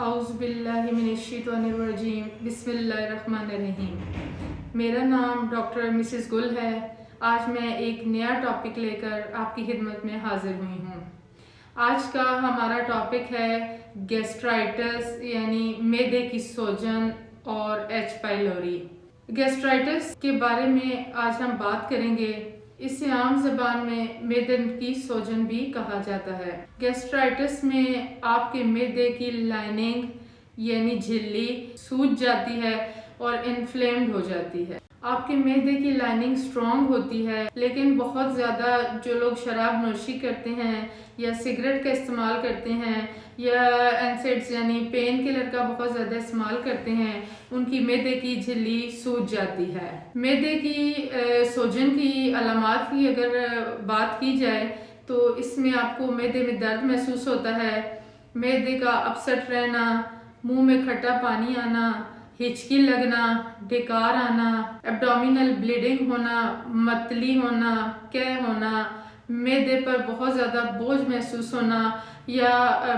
औज़ुबिल्लाहिमिनश्शैतानिर्रजीम बिस्मिल्लाहिर्रहमानिर्रहीम। मेरा नाम डॉक्टर मिसेस गुल है। आज मैं एक नया टॉपिक लेकर आपकी खिदमत में हाजिर हुई हूँ। आज का हमारा टॉपिक है गैस्ट्राइटिस यानी मैदे की सूजन और एच पाइलोरी। गैस्ट्राइटिस के बारे में आज हम बात करेंगे। इसे आम ज़बान में मैदे की सूजन भी कहा जाता है। गैस्ट्राइटिस में आपके मैदे की लाइनिंग यानी झिल्ली सूज जाती है और इन्फ्लेम्ड हो जाती है। आपके मैदे की लाइनिंग स्ट्रॉन्ग होती है, लेकिन बहुत ज़्यादा जो लोग शराब नोशी करते हैं या सिगरेट का इस्तेमाल करते हैं या एनसेड्स यानी पेन किलर का बहुत ज़्यादा इस्तेमाल करते हैं, उनकी मैदे की झिल्ली सूज जाती है। मैदे की सूजन की अलामात की अगर बात की जाए तो इसमें आपको मैदे में दर्द महसूस होता है, मैदे का अपसेट रहना, मुंह में खट्टा पानी आना, हिचकी लगना, डकार आना, एब्डोमिनल ब्लीडिंग होना, मतली होना, कै होना, मैदे पर बहुत ज़्यादा बोझ महसूस होना या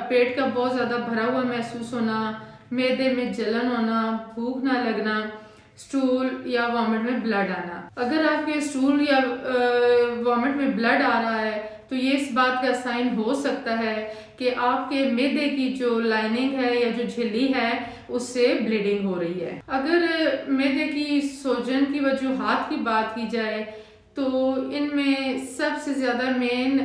पेट का बहुत ज़्यादा भरा हुआ महसूस होना, मैदे में जलन होना, भूख ना लगना, स्टूल या वॉमिट में ब्लड आना। अगर आपके स्टूल या वॉमिट में ब्लड आ रहा है तो ये इस बात का साइन हो सकता है कि आपके मैदे की जो लाइनिंग है या जो झिल्ली है उससे ब्लीडिंग हो रही है। अगर मैदे की सूजन की वजूहात की बात की जाए तो इनमें सबसे ज़्यादा मेन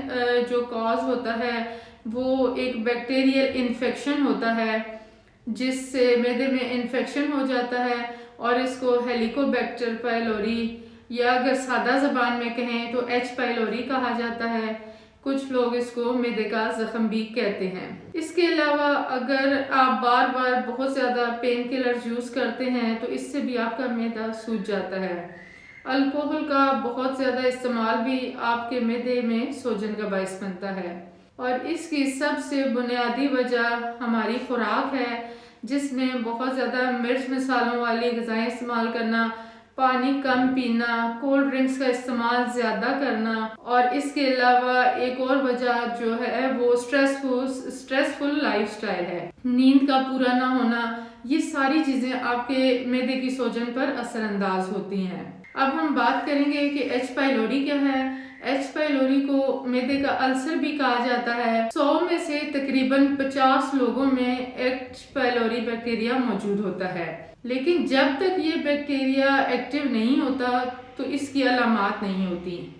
जो कॉज होता है वो एक बैक्टीरियल इन्फेक्शन होता है, जिससे मैदे में इन्फेक्शन हो जाता है और इसको हेलिकोबैक्टर पाइलोरी या अगर सादा ज़बान में कहें तो एच पाइलोरी कहा जाता है। कुछ लोग इसको मैदे का ज़ख्म भी कहते हैं। इसके अलावा अगर आप बार बार बहुत ज़्यादा पेन किलर यूज़ करते हैं तो इससे भी आपका मैदा सूज जाता है। अल्कोहल का बहुत ज़्यादा इस्तेमाल भी आपके मैदे में सूजन का बायस बनता है और इसकी सबसे बुनियादी वजह हमारी खुराक है, जिसमें बहुत ज़्यादा मिर्च मसालों वाली ग़िज़ाएँ इस्तेमाल करना, पानी कम पीना, कोल्ड ड्रिंक्स का इस्तेमाल ज़्यादा करना और इसके अलावा एक और वजह जो है वो स्ट्रेसफुल लाइफस्टाइल है, नींद का पूरा ना होना। ये सारी चीज़ें आपके मैदे की सूजन पर असरअंदाज होती हैं। अब हम बात करेंगे कि एच पाइलोरी क्या है। एच पाइलोरी को मैदे का अल्सर भी कहा जाता है। 100 में से तकरीबन 50 लोगों में एच पाइलोरी बैक्टीरिया मौजूद होता है, लेकिन जब तक ये बैक्टीरिया एक्टिव नहीं होता तो इसकी अलामात नहीं होती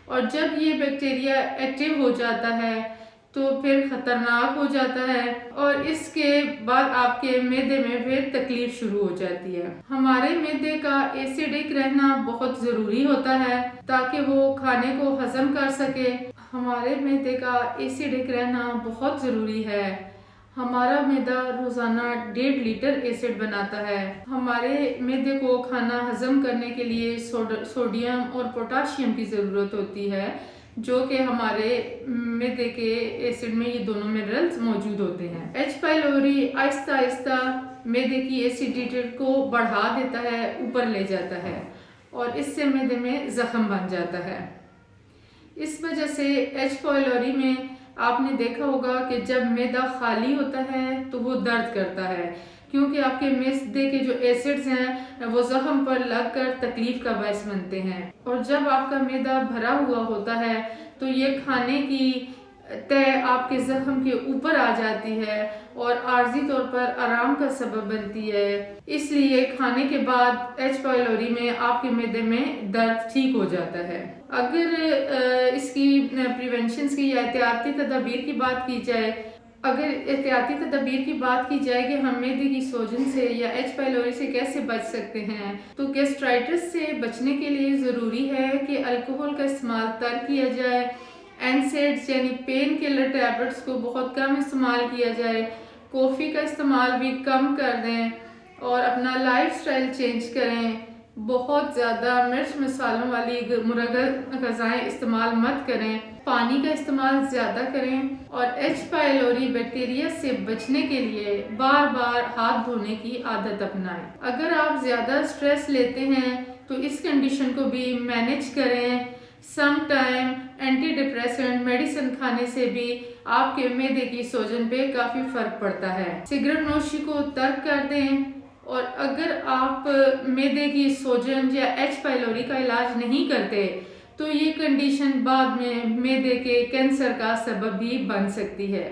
और जब ये बैक्टीरिया एक्टिव हो जाता है तो फिर ख़तरनाक हो जाता है और इसके बाद आपके मैदे में फिर तकलीफ शुरू हो जाती है। हमारे मैदे का एसिडिक रहना बहुत ज़रूरी होता है ताकि वो खाने को हज़म कर सके। हमारे मैदे का एसिडिक रहना बहुत ज़रूरी है। हमारा मैदा रोज़ाना 1.5 लीटर एसिड बनाता है। हमारे मैदे को खाना हज़म करने के लिए सोडियम और पोटाशियम की ज़रूरत होती है, जो कि हमारे मैदे के एसिड में ये दोनों मिनरल्स मौजूद होते हैं। एच पाइलोरी आहिस्ता आहिस्ता मैदे की एसिडिटी को बढ़ा देता है, ऊपर ले जाता है और इससे मैदे में ज़ख्म बन जाता है। इस वजह से एच पाइलोरी में आपने देखा होगा कि जब मैदा खाली होता है तो वो दर्द करता है, क्योंकि आपके मैदे के जो एसिड्स हैं वो ज़ख्म पर लगकर तकलीफ का बायस बनते हैं और जब आपका मैदा भरा हुआ होता है तो ये खाने की तय आपके ज़ख्म के ऊपर आ जाती है और आर्जी तौर पर आराम का सबब बनती है। इसलिए खाने के बाद एच पाइलोरी में आपके मैदे में दर्द ठीक हो जाता है। अगर इसकी प्रिवेंशन की या एहतियाती तदाबीर की बात की जाए, अगर एहतियाती तदबीर की बात की जाए कि हम मैदे की सूजन से या एच पाइलोरी से कैसे बच सकते हैं, तो गैस्ट्राइटिस से बचने के लिए ज़रूरी है कि अल्कोहल का इस्तेमाल तर्क किया जाए, एनसेड्स यानी पेन किलर टैबलेट्स को बहुत कम इस्तेमाल किया जाए, कॉफ़ी का इस्तेमाल भी कम कर दें और अपना लाइफस्टाइल चेंज करें। बहुत ज़्यादा मिर्च मसालों वाली मुरगल ग़िज़ाएँ इस्तेमाल मत करें, पानी का इस्तेमाल ज़्यादा करें और एच पाइलोरी बैक्टीरिया से बचने के लिए बार बार हाथ धोने की आदत अपनाएं। अगर आप ज़्यादा स्ट्रेस लेते हैं तो इस कंडीशन को भी मैनेज करें। Some time anti depressant medicine खाने से भी आपके मैदे की सूजन पे काफ़ी फ़र्क पड़ता है। सिगरेट नोशी को तर्क कर दें, और अगर आप मैदे की सूजन या एच पाइलोरी का इलाज नहीं करते तो ये कंडीशन बाद में मैदे के कैंसर का सबब भी बन सकती है।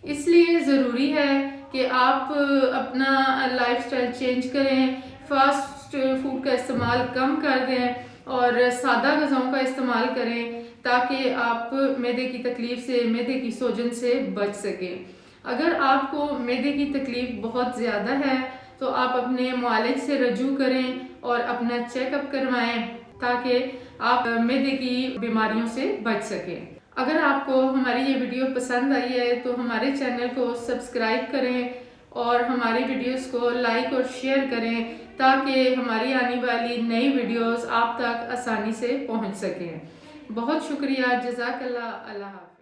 इसलिए ज़रूरी है कि आप अपना लाइफस्टाइल चेंज करें, फास्ट फूड का इस्तेमाल कम कर दें और सादा ग़िज़ाओं का इस्तेमाल करें ताकि आप मैदे की तकलीफ़ से, मैदे की सूजन से बच सकें। अगर आपको मैदे की तकलीफ़ बहुत ज़्यादा है तो आप अपने मुआलिज से रजू करें और अपना चेकअप करवाएं ताकि आप मैदे की बीमारियों से बच सकें। अगर आपको हमारी ये वीडियो पसंद आई है तो हमारे चैनल को सब्सक्राइब करें और हमारी वीडियोस को लाइक और शेयर करें ताकि हमारी आने वाली नई वीडियोस आप तक आसानी से पहुंच सकें। बहुत शुक्रिया। जज़ाकल्लाह। अल्लाह हाफ़िज़।